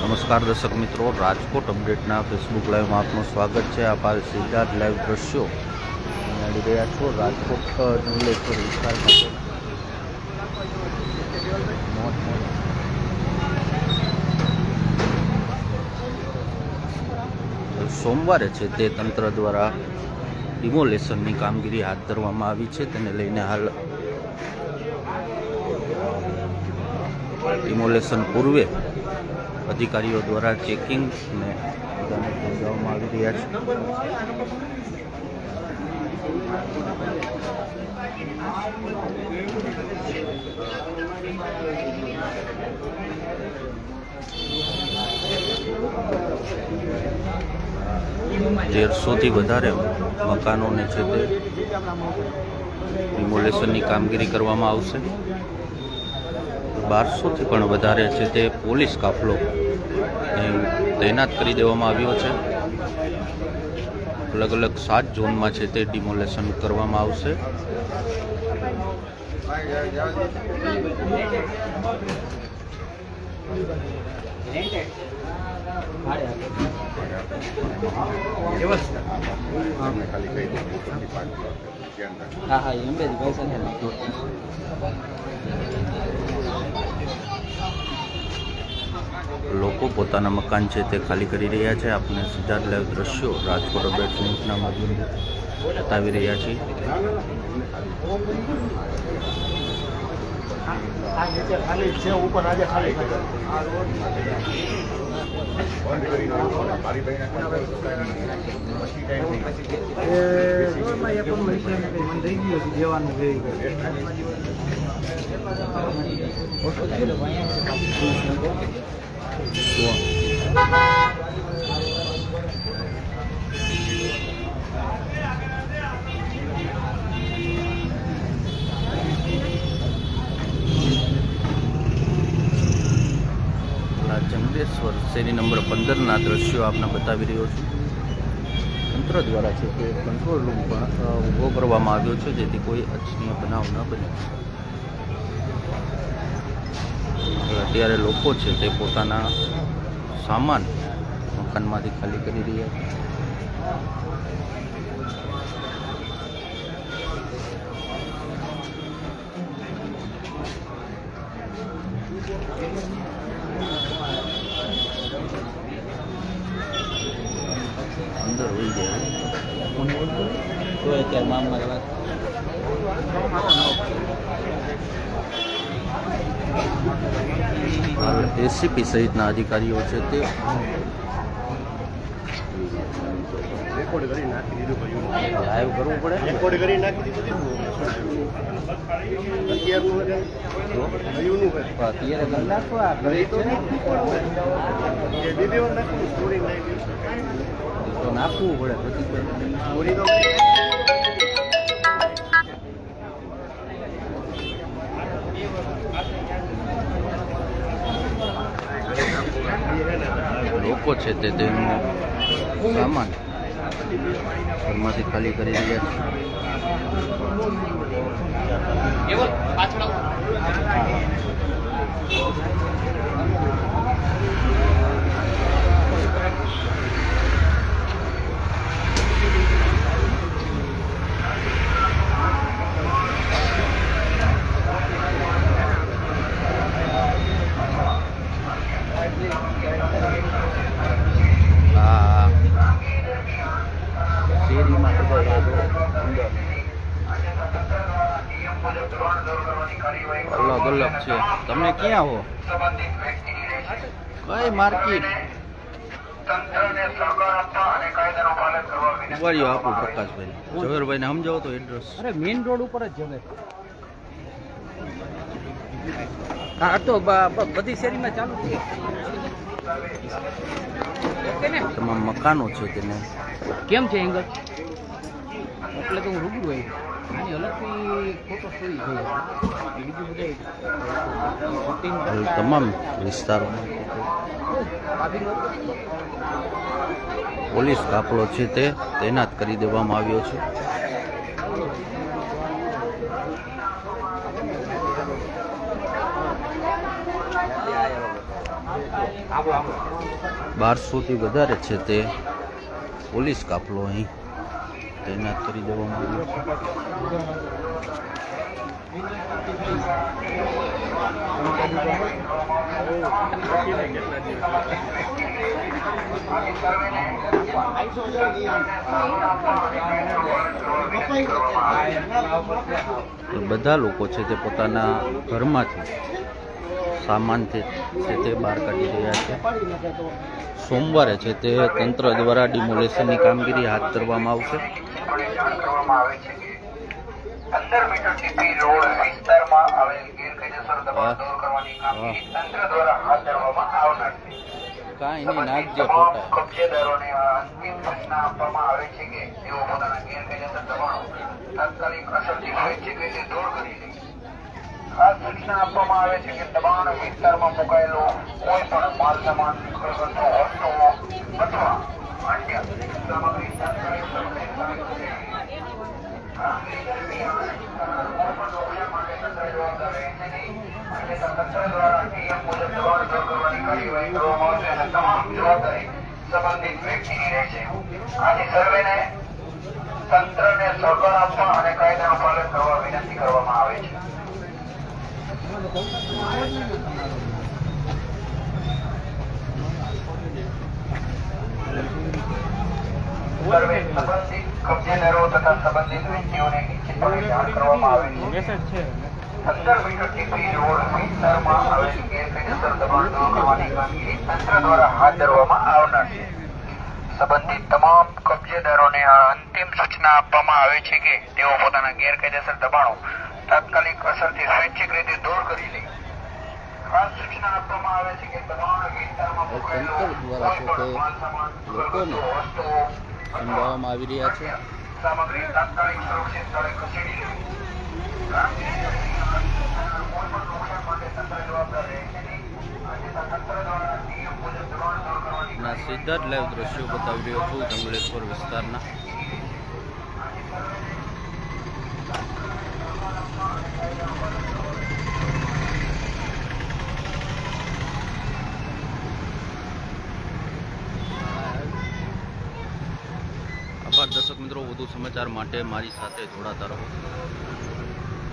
નમસ્કાર દર્શક મિત્રો, રાજકોટ અપડેટના ફેસબુક લાઈવમાં આપનું સ્વાગત છે। આપ આ સીધા લાઈવ દ્રશ્યો આવી રહ્યા છો રાજકોટ જંગલેશ્વર વિસ્તારમાં। સોમવારે છે તે તંત્ર દ્વારા ડિમોલેશનની કામગીરી હાથ ધરવામાં આવી છે। તેને લઈને હાલ ડિમોલેશન પૂર્વે અધિકારીઓ દ્વારા ચેકિંગ ને બધાને સમજાવવામાં આવી રહ્યા છે। 1300થી વધારે મકાનોને છે તે ડિમોલેશનની કામગીરી કરવામાં આવશે। 1200થી પણ વધારે છે તે પોલીસ કાફલો તૈનાત કરી દેવામાં આવ્યો છે। અલગ અલગ 7 ઝોનમાં છે તે ડિમોલેશન કરવામાં આવશે। લોકો પોતાના મકાન છે તે ખાલી કરી રહ્યા છે। આપણે સીધા લાઈવ દ્રશ્યો રાજકોટ અપડેટ ન્યૂઝના માધ્યમથી બતાવી રહ્યા છીએ। જંગલેશ્વર શેરી નંબર 15ના દ્રશ્યો આપને બતાવી રહ્યો છું। તંત્ર દ્વારા છે તે કંટ્રોલ રૂમ પણ ઊભો કરવામાં આવ્યો છે જેથી કોઈ અનિચ્છનીય બનાવ ન બને। અત્યારે લોકો છે તે પોતાના સામાન મકાનમાંથી ખાલી કરી રહ્યા છે। અંદર હોઈ ગયા તો અત્યારે મામા એસીપી સહિતના અધિકારીઓ છે તે લાઈવ કરવું પડે, રેકોર્ડ કરી નાખી દીધું। નાખવું પડે લોકો છે તે તેનો સામાન ઘરમાંથી ખાલી કરી રહ્યા છે। અલગ અલગ છે। તમે ક્યાં હો? કઈ માર્કેટ? ઉભારીઓ આપો પ્રકાશભાઈ, ઝવેરભાઈ ને સમજાવો તો એડ્રેસ। અરે મેઇન રોડ ઉપર જ જવે। હા તો બધી શેરીમાં ચાલુ છે। તમામ મકાનો છે તેને કેમ છે એંગલ? એટલે તો હું રૂબરૂ આવી આની અલગથી ફોટો સ્ટોરી જોઈએ। બીજું બધું તમામ વિસ્તારોમાં પોલીસ કાફલો છે તે તૈનાત કરી દેવામાં આવ્યો છે। 1200થી વધારે છે તે પોલીસ કાફલો અહીં તૈનાત કરી દેવામાં આવ્યો છે. બધા લોકો છે તે પોતાના ઘરમાંથી સામાન છે તે બહાર કાઢી રહ્યા છે. સોમવારે છે તે તંત્ર દ્વારા ડિમોલેશનની કામગીરી હાથ ધરવામાં આવશે. 15 મીટર ટીપી રોડ વિસ્તારમાં આવેલ ગેરકાયદેસર દબાણ દૂર કરવાની કામગીરી તંત્ર દ્વારા હાથ ધરવામાં આવનાર છે. કાંઈ નહીં નાખજે તમામ ફોટા. કબજેદારોને આ અંતિમ સૂચના આપવામાં આવે છે કે તેઓ પોતાના ગેરકાયદેસર દબાણો તાત્કાલિક અસરથી સ્વૈચ્છિક રીતે દૂર કરી લે. ખાસ સૂચના આપવામાં આવે છે કે દબાણ વિસ્તારમાં મુકાયેલો કોઈ પણ માલ સામાન ઘરગથ્થુ વસ્તુઓ અથવા અન્ય સામગ્રી તાત્કાલિક સુરક્ષિત સંબંધિત વ્યક્તિની રહેશે. આથી સર્વેને તંત્રને સહકાર આપવા અને કાયદાનું પાલન કરવા વિનંતી કરવામાં આવે છે. સર્વે સંબંધિત કબજેદારો તથા સંબંધિત વ્યક્તિઓને નિશ્ચિતપણે જાણ કરવામાં આવે છે. 15 મીટર ટીપી રોડ વિસ્તારમાં આવેલ ગેરકાયદેસર દબાણ દૂર કરવાની કામગીરી તંત્ર દ્વારા હાથ ધરવામાં આવનાર છે. સંબંધિત તમામ કબજેદારોને આ અંતિમ સૂચના આપવામાં આવે છે કે તેઓ પોતાના ગેરકાયદેસર દબાણો તાત્કાલિક અસરથી સ્વૈચ્છિક રીતે દૂર કરી લે. ખાસ સૂચના આપવામાં આવે છે કે દબાણ વિસ્તારમાં મુકાયેલો કોઈ પણ માલ સામાન ઘરગથ્થુ વસ્તુઓ સંભાળવામાં આવી રહ્યા છે. સામગ્રી તાત્કાલિક સુરક્ષિત સ્થળે ખસેડી લેવી. ના સીધા જ લાઈવ દ્રશ્યો બતાવી રહ્યો છું જંગલેશ્વર વિસ્તારના. આભાર દર્શક મિત્રો, વધુ સમાચાર માટે મારી સાથે જોડાતા રહો.